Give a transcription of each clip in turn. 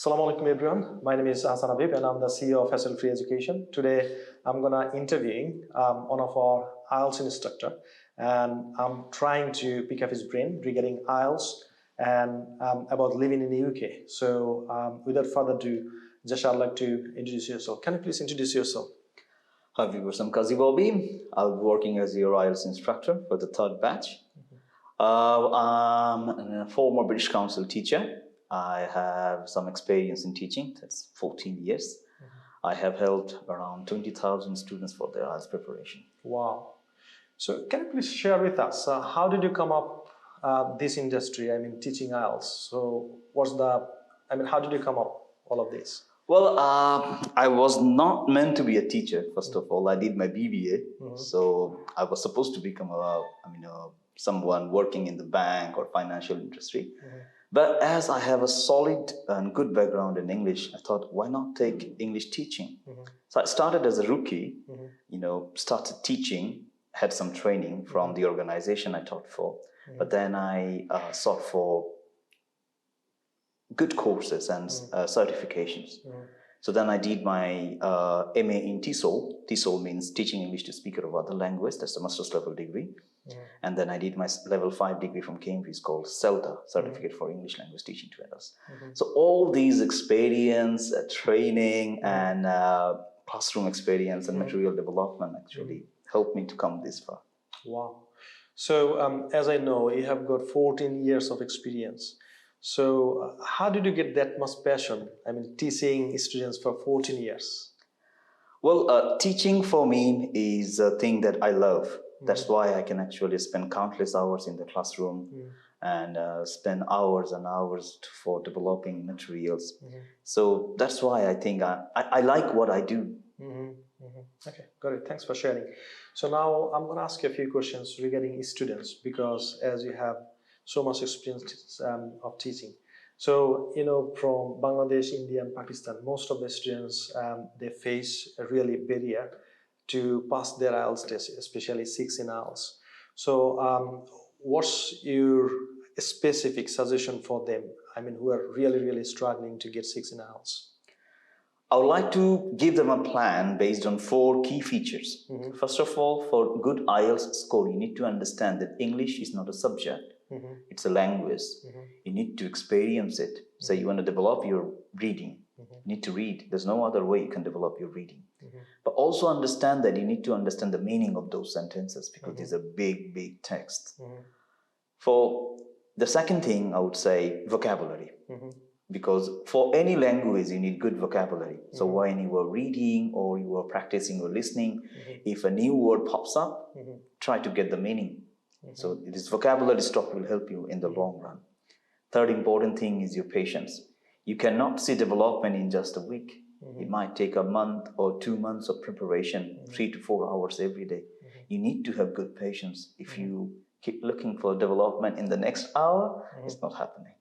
Assalamu alaikum everyone. My name is Ahasan Habib and I'm the CEO of Hassel Free Education. Today I'm gonna interviewing one of our Ielts instructor, and I'm trying to pick up his brain regarding Ielts and about living in the UK. So without further ado, just I'd like to introduce yourself. Can you please introduce yourself? Hi viewers, I'm Kazi Bobey. I'll be working as your Ielts instructor for the third batch. I'm a former British Council teacher. I have some experience in teaching, that's 14 years. I have helped around 20,000 students for their IELTS preparation. Wow. So can you please share with us, how did you come up this industry, teaching IELTS? So how did you come up all of this? Well, I was not meant to be a teacher, first of all. I did my BBA, so I was supposed to become someone working in the bank or financial industry. But as I have a solid and good background in English, I thought, why not take English teaching? So I started as a rookie, started teaching, had some training from the organization I taught for, but then I sought for good courses and certifications. So then I did my MA in TESOL. TESOL means Teaching English to Speaker of Other Language. That's a master's level degree. And then I did my level 5 degree from Cambridge called CELTA, Certificate for English Language Teaching to Others. So all these experience, training and classroom experience and material development actually helped me to come this far. Wow. So as I know, you have got 14 years of experience. So how did you get that much passion? Teaching students for 14 years. Well, teaching for me is a thing that I love. That's why I can actually spend countless hours in the classroom and spend hours and hours for developing materials. So that's why I think I like what I do. Okay, got it. Thanks for sharing. So now I'm going to ask you a few questions regarding students, because as you have so much experience of teaching. So, from Bangladesh, India and Pakistan, most of the students, they face a really barrier to pass their IELTS test, especially 6 in IELTS. So what's your specific suggestion for them, who are really struggling to get 6 in IELTS? I would like to give them a plan based on 4 key features. First of all, for good IELTS score, you need to understand that English is not a subject. It's a language. You need to experience it. So you want to develop your reading. You need to read. There's no other way you can develop your reading. But also understand that you need to understand the meaning of those sentences, because these are big texts. For the second thing, I would say vocabulary. Because for any language, you need good vocabulary. So when you are reading or you are practicing or listening, if a new word pops up, try to get the meaning. So this vocabulary stock will help you in the long run. Third important thing is your patience. You cannot see development in just a week. It might take a month or 2 months of preparation, 3 to 4 hours every day. You need to have good patience. If you keep looking for development in the next hour, it's not happening.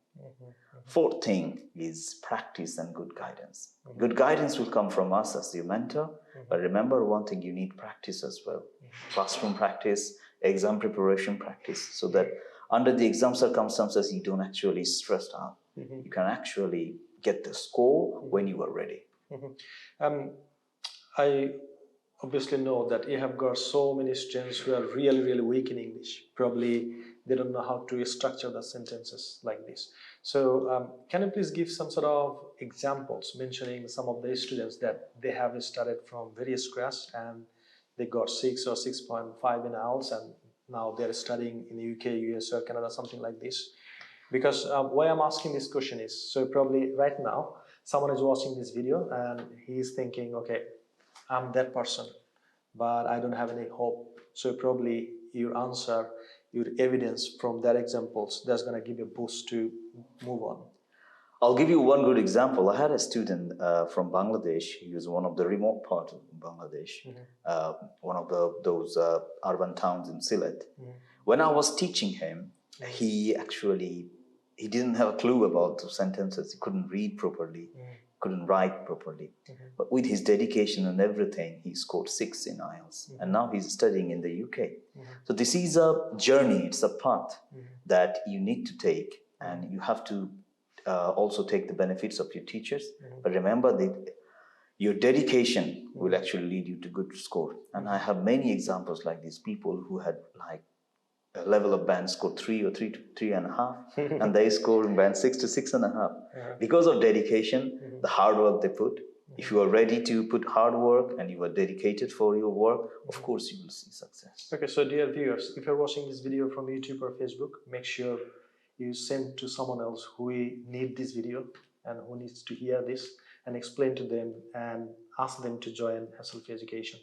Fourth thing is practice and good guidance. Good guidance will come from us as your mentor, but remember one thing, you need practice as well. Classroom practice, exam preparation practice, so that under the exam circumstances, you don't actually stress out. You can actually get the score when you are ready. I obviously know that you have got so many students who are really weak in English. Probably they don't know how to structure the sentences like this. So can you please give some sort of examples mentioning some of the students that they have started from very scratch and they got 6 or 6.5 in IELTS and now they're studying in the UK, US or Canada, something like this? Because why I'm asking this question is, so probably right now someone is watching this video and he's thinking, okay, I'm that person, but I don't have any hope. So probably your answer, your evidence from that examples, that's going to give you a boost to move on. I'll give you one good example. I had a student from Bangladesh. He was one of the remote parts of Bangladesh, one of those urban towns in Sylhet. When I was teaching him, he didn't have a clue about the sentences. He couldn't read properly, couldn't write properly. But with his dedication and everything, he scored 6 in IELTS. And now he's studying in the UK. So this is a journey, it's a path that you need to take, and you have to also take the benefits of your teachers. But remember that your dedication will actually lead you to good score. And I have many examples like these people who had like a level of band score 3 or 3 to 3.5, and they score in band 6 to 6.5. Because of dedication, the hard work they put. If you are ready to put hard work and you are dedicated for your work, of course you will see success. Okay, so dear viewers, if you're watching this video from YouTube or Facebook, make sure you send to someone else who need this video and who needs to hear this, and explain to them and ask them to join Hassle-Free Education.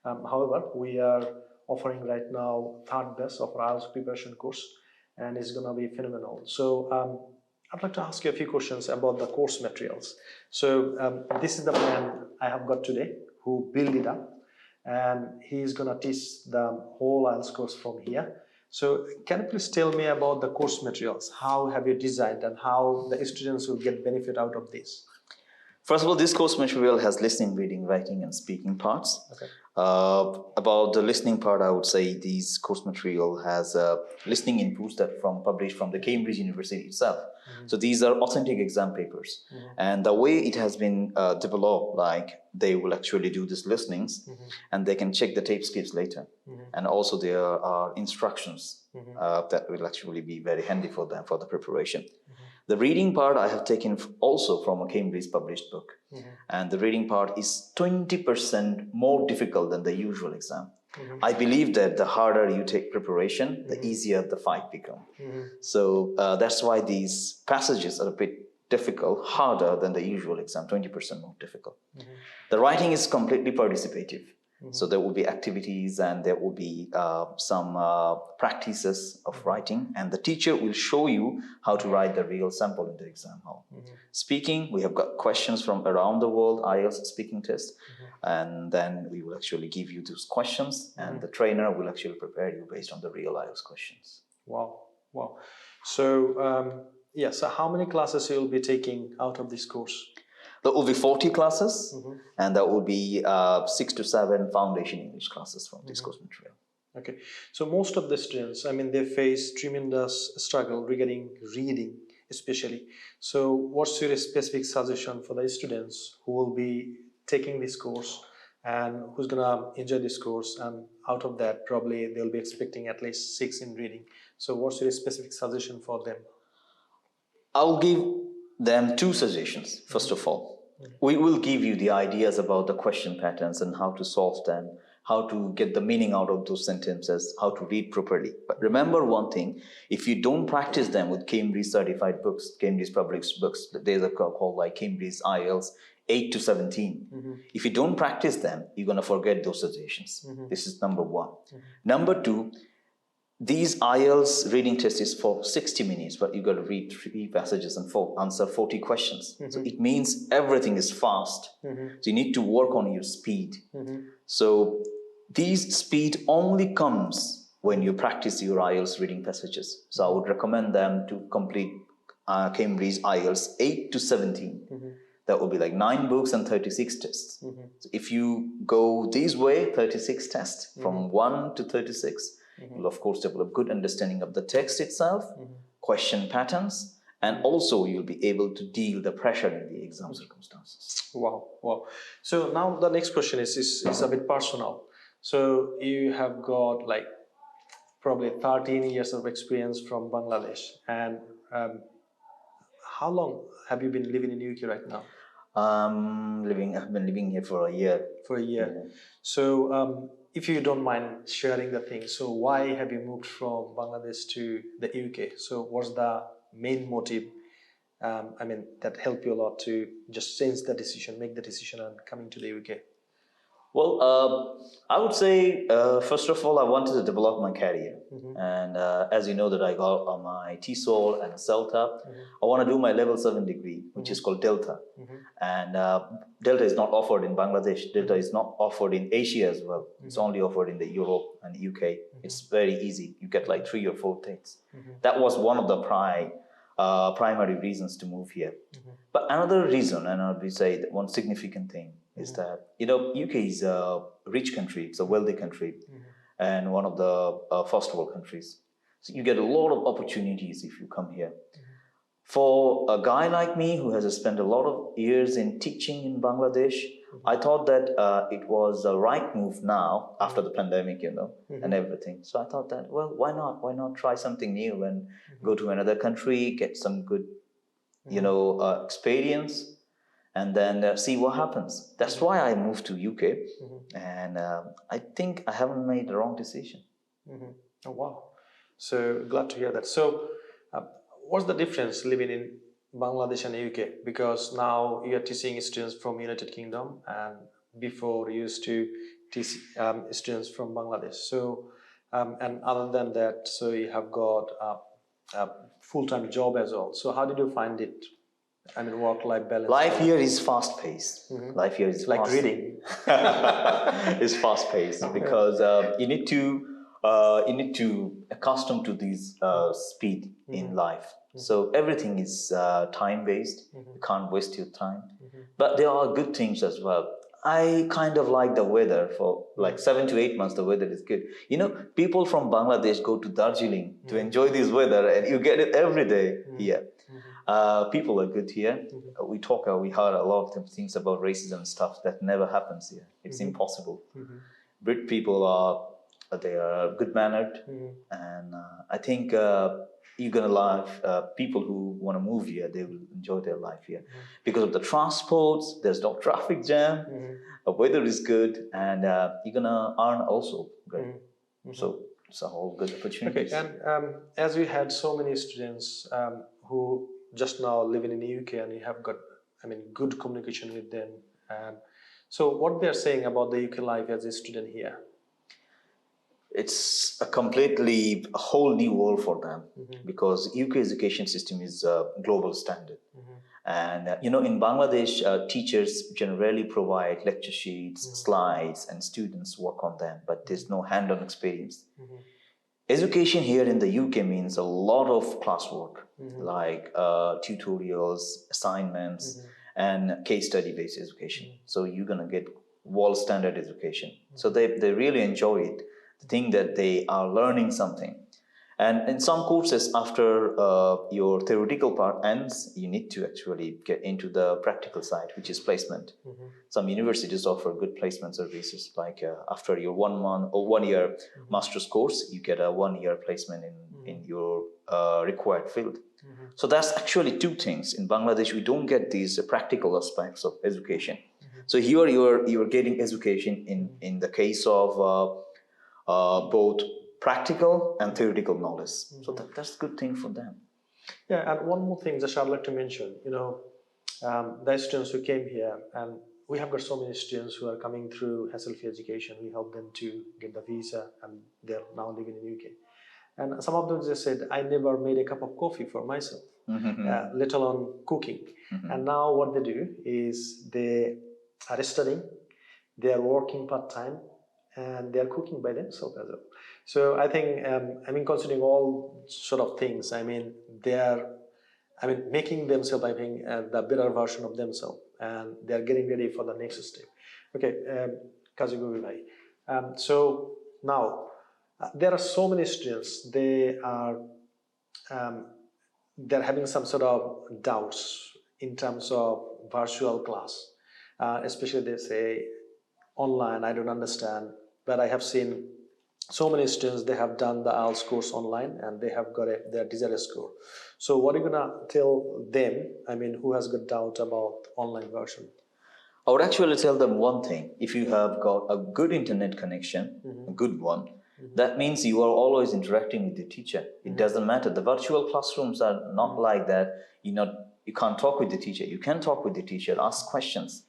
However, we are offering right now third best of our IELTS preparation course, and it's going to be phenomenal. So I'd like to ask you a few questions about the course materials. So this is the man I have got today who built it up, and he's going to teach the whole IELTS course from here. So can you please tell me about the course materials? How have you designed and how the students will get benefit out of this? First of all, this course material has listening, reading, writing, and speaking parts. Okay. About the listening part, I would say this course material has listening inputs that published from the Cambridge University itself. So these are authentic exam papers. And the way it has been developed, like they will actually do these listenings and they can check the tape skips later. And also there are instructions that will actually be very handy for them for the preparation. The reading part I have taken also from a Cambridge published book. And the reading part is 20% more difficult than the usual exam. I believe that the harder you take preparation, the easier the fight become. So that's why these passages are a bit difficult, harder than the usual exam, 20% more difficult. The writing is completely participative. So there will be activities and there will be some practices of writing, and the teacher will show you how to write the real sample in the exam hall. Speaking, we have got questions from around the world, IELTS speaking test, and then we will actually give you those questions and the trainer will actually prepare you based on the real IELTS questions. Wow, wow. So, yeah, so how many classes you will be taking out of this course? There will be 40 classes, and there will be 6 to 7 foundation English classes from this course material. Okay, so most of the students, I mean, they face tremendous struggle regarding reading, especially. So what's your specific suggestion for the students who will be taking this course and who's gonna enjoy this course, and out of that, probably they'll be expecting at least 6 in reading. So what's your specific suggestion for them? I'll give them 2 suggestions, first of all. We will give you the ideas about the question patterns and how to solve them, how to get the meaning out of those sentences, how to read properly. But remember one thing, if you don't practice them with Cambridge certified books, Cambridge published books, there's a called like Cambridge IELTS 8 to 17. If you don't practice them, you're going to forget those suggestions. This is number 1. Number 2, these IELTS reading test is for 60 minutes, but you got to read 3 passages and answer 40 questions. So it means everything is fast. So you need to work on your speed. So these speed only comes when you practice your IELTS reading passages. So I would recommend them to complete Cambridge IELTS 8 to 17. That will be like 9 books and 36 tests. So if you go this way, 36 tests from 1 to 36, you'll of course develop good understanding of the text itself, question patterns, and also you'll be able to deal the pressure in the exam circumstances. Wow, wow. So now the next question is a bit personal. So you have got like probably 13 years of experience from Bangladesh, and how long have you been living in the UK right now? I've been living here for a year. For a year. Yeah. So if you don't mind sharing the thing, so why have you moved from Bangladesh to the UK? So what's the main motive, I mean, that helped you a lot to just change the decision, make the decision and coming to the UK? Well, I would say, first of all, I wanted to develop my career. And as you know that I got my TESOL and CELTA, I want to do my level 7 degree, which is called Delta. And Delta is not offered in Bangladesh. Delta is not offered in Asia as well. It's only offered in the Europe and UK. It's very easy. You get like 3 or 4 dates. That was one of the primary reasons to move here. But another reason, and I would say that one significant thing, is that, you know, UK is a rich country, it's a wealthy country, and one of the first world countries. So you get a lot of opportunities if you come here. For a guy like me who has spent a lot of years in teaching in Bangladesh, I thought that it was the right move now after the pandemic, and everything. So I thought that, well, why not? Why not try something new and go to another country, get some good, experience, and then see what happens. That's why I moved to UK, and I think I haven't made the wrong decision. Oh, wow. So glad to hear that. So what's the difference living in Bangladesh and UK? Because now you are teaching students from United Kingdom, and before you used to teach students from Bangladesh. So and other than that, so you have got a full-time job as well. So how did you find it? I mean, work-life balance. Life here is fast-paced. Life here is like reading. It's fast-paced because you need to accustom to this speed in life. So everything is time-based. You can't waste your time. But there are good things as well. I kind of like the weather. For like 7 to 8 months, the weather is good. People from Bangladesh go to Darjeeling to enjoy this weather, and you get it every day here. People are good here. We heard a lot of things about racism and stuff that never happens here. It's impossible. Brit people they are good mannered, and I think you're gonna love people who want to move here. They will enjoy their life here because of the transports. There's no traffic jam. The weather is good, and you're gonna earn also good. So it's a whole good opportunity. Okay, and as we had so many students who just now living in the UK, and you have got, good communication with them. So what they're saying about the UK life as a student here? It's a whole new world for them because UK education system is a global standard. And in Bangladesh, teachers generally provide lecture sheets, slides, and students work on them, but there's no hand-on experience. Education here in the UK means a lot of classwork, like tutorials, assignments, and case study-based education. So you're gonna get world standard education. So they really enjoy it. They think that they are learning something. And in some courses, after your theoretical part ends, you need to actually get into the practical side, which is placement. Some universities offer good placement services, like after your 1 month or 1 year master's course, you get a 1 year placement in your required field. So that's actually two things. In Bangladesh, we don't get these practical aspects of education. So here you're getting education in the case of both practical and theoretical knowledge. So that's a good thing for them. Yeah, and one more thing that I'd like to mention, the students who came here, and we have got so many students who are coming through hassle-free education. We help them to get the visa, and they're now living in UK. And some of them just said, I never made a cup of coffee for myself, let alone cooking. And now what they do is they are studying, they are working part-time, and they are cooking by themselves as well. So I think, considering all sort of things, they are, making themselves, the better version of themselves, and they are getting ready for the next step. Okay, Kazi Bobey. So now, there are so many students, they're having some sort of doubts in terms of virtual class, especially they say online, I don't understand, but I have seen so many students, they have done the Ielts course online and they have got their desired score. So what are you gonna tell them, who has got doubt about online version? I would actually tell them one thing. If you have got a good internet connection, a good one, that means you are always interacting with the teacher. It doesn't matter. The virtual classrooms are not like that. You can't talk with the teacher. You can talk with the teacher, ask questions.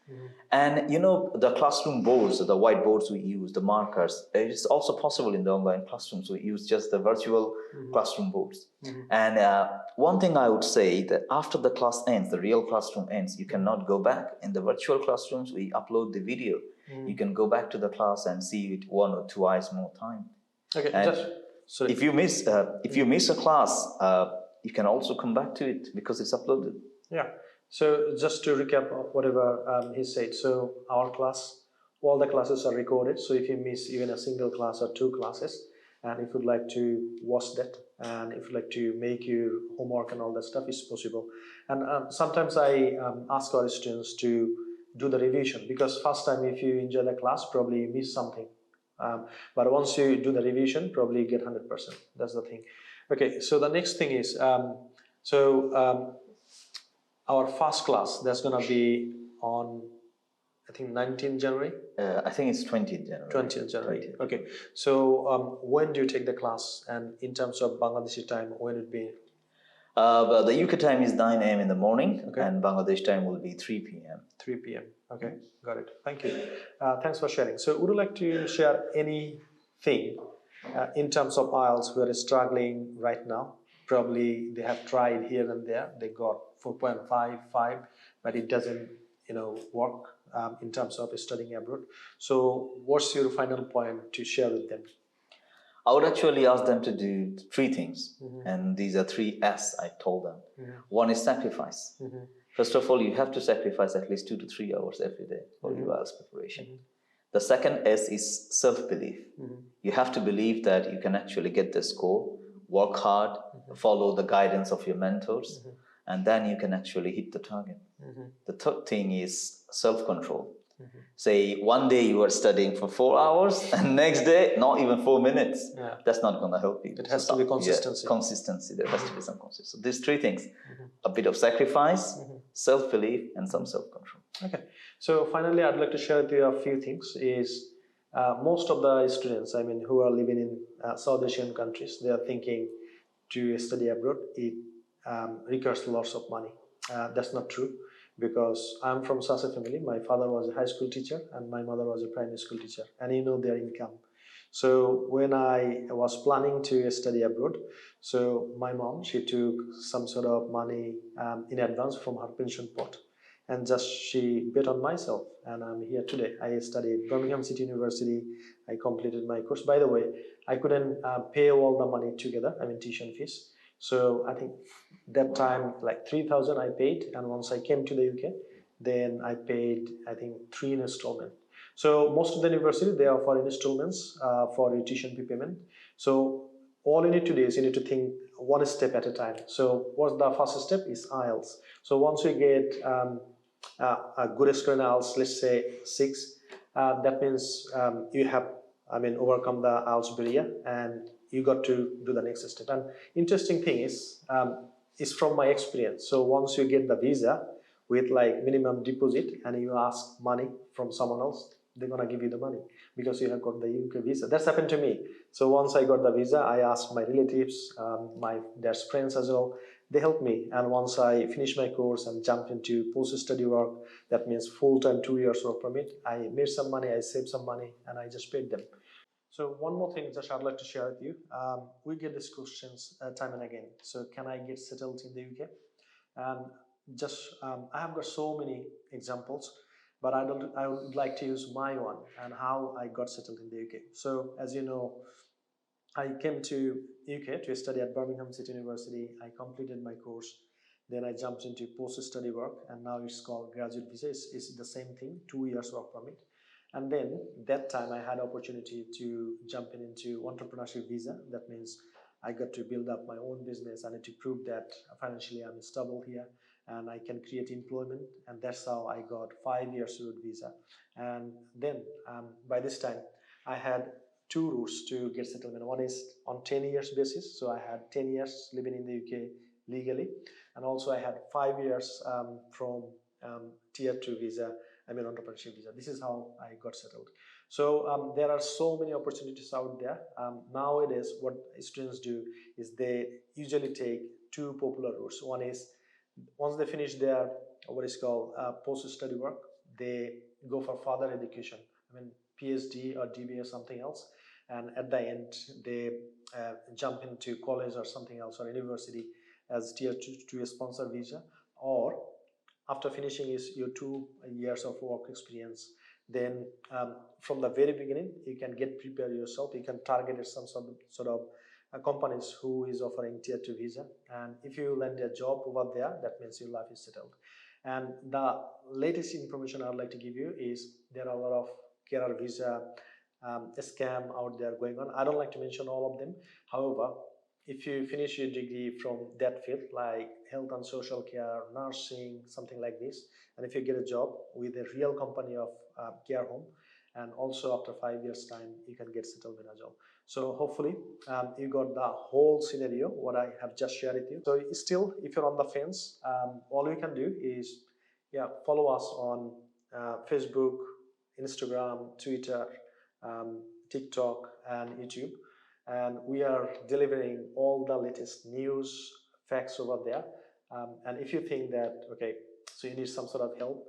And the classroom boards, the whiteboards we use, the markers, it's also possible in the online classrooms. We use just the virtual classroom boards. And one thing I would say that after the class ends, the real classroom ends, you cannot go back. In the virtual classrooms, we upload the video. You can go back to the class and see it 1 or 2 hours more time. Okay, and if you miss a class, you can also come back to it because it's uploaded. Yeah. So just to recap whatever he said, so our class, all the classes are recorded. So if you miss even a single class or 2 classes, and if you'd like to watch that, and if you'd like to make your homework and all that stuff, is possible. And sometimes I ask our students to do the revision, because first time if you enjoy the class, probably you miss something. But once you do the revision, probably you get 100%. That's the thing. Okay, so the next thing is, our first class, that's going to be on, I think, 19th January? I think it's 20th January. 20th January. 20th. Okay. So when do you take the class? And in terms of Bangladeshi time, when it be? Well, the UK time is 9 a.m. in the morning, Okay. and Bangladesh time will be 3 p.m. 3 p.m. Okay, got it. Thank you. Thanks for sharing. So would you like to share anything in terms of IELTS who are struggling right now? Probably they have tried here and there. They got 4.5, 5, but it doesn't, work in terms of studying abroad. So what's your final point to share with them? I would actually ask them to do 3 things, and these are 3 S I told them. One is sacrifice. First of all, you have to sacrifice at least 2 to 3 hours every day for your IELTS preparation. The second S is self-belief. You have to believe that you can actually get the score, work hard, follow the guidance of your mentors, and then you can actually hit the target. The third thing is self-control. Say one day you are studying for 4 hours, and next day not even 4 minutes. That's not going to help you. It has to be consistency. Yeah, consistency. There has to be some consistency. So these 3 things: a bit of sacrifice, self-belief, and some self-control. Okay. So finally, I'd like to share with you a few things. Is most of the students, who are living in South Asian countries, they are thinking to study abroad. It requires lots of money. That's not true, because I'm from such a family. My father was a high school teacher and my mother was a primary school teacher, and their income. So when I was planning to study abroad, so my mom, she took some sort of money in advance from her pension pot, and just she bet on myself, and I'm here today. I studied Birmingham City University. I completed my course. By the way, I couldn't pay all the money together, tuition fees. So I think that time like 3,000 I paid, and once I came to the UK, then I paid, I think, 3 installments. So most of the university, they offer installments for your tuition fee payment. So all you need to do is you need to think one step at a time. So what's the first step is IELTS. So once you get a good score in IELTS, let's say 6, that means you have, overcome the IELTS barrier, and you got to do the next step. And interesting thing is from my experience. So once you get the visa with like minimum deposit, and you ask money from someone else, they're gonna give you the money because you have got the UK visa. That's happened to me. So once I got the visa, I asked my relatives, their friends as well. They helped me, and once I finished my course and jumped into post-study work, that means full-time 2 years work permit, I made some money, I saved some money, and I just paid them. So one more thing that I'd like to share with you. We get these questions time and again. So can I get settled in the UK? And I have got so many examples, but I would like to use my one and how I got settled in the UK. So as you know, I came to UK to study at Birmingham City University. I completed my course. Then I jumped into post-study work, and now it's called graduate visa. It's the same thing, 2 years work permit. And then that time I had opportunity to jump into entrepreneurship visa. That means I got to build up my own business. I need to prove that financially I'm stable here and I can create employment. And that's how I got 5 years route visa. And then by this time I had 2 routes to get settlement. One is on 10 years basis. So I had 10 years living in the UK legally. And also I had 5 years from tier 2 visa, entrepreneurship visa. This is how I got settled. So there are so many opportunities out there. Nowadays, what students do is they usually take 2 popular routes. One is once they finish their what is called post-study work, they go for further education. PhD or DBA or something else. And at the end, they jump into college or something else or university as tier 2 to a sponsor visa, or after finishing is your 2 years of work experience, then from the very beginning you can get prepared yourself. You can target some sort of companies who is offering tier 2 visa, and if you land a job over there, that means your life is settled. And the latest information I'd like to give you is there are a lot of career visa a scam out there going on. I don't like to mention all of them. However, if you finish your degree from that field, like health and social care, nursing, something like this, and if you get a job with a real company of care home, and also after 5 years time you can get settlement as well. So hopefully you got the whole scenario what I have just shared with you. So still, if you're on the fence, all you can do is follow us on Facebook, Instagram, Twitter, TikTok, and YouTube. And we are delivering all the latest news, facts over there. And if you think that, okay, so you need some sort of help,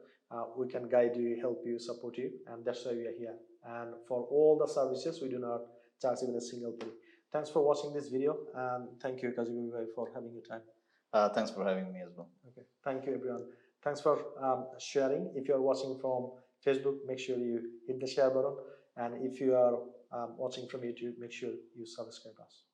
we can guide you, help you, support you, and that's why we are here. And for all the services, we do not charge even a single penny. Thanks for watching this video, and thank you, Kazi Bobey, for having your time. Thanks for having me as well. Okay, thank you, everyone. Thanks for sharing. If you are watching from Facebook, make sure you hit the share button, and if you are watching from YouTube, make sure you subscribe us.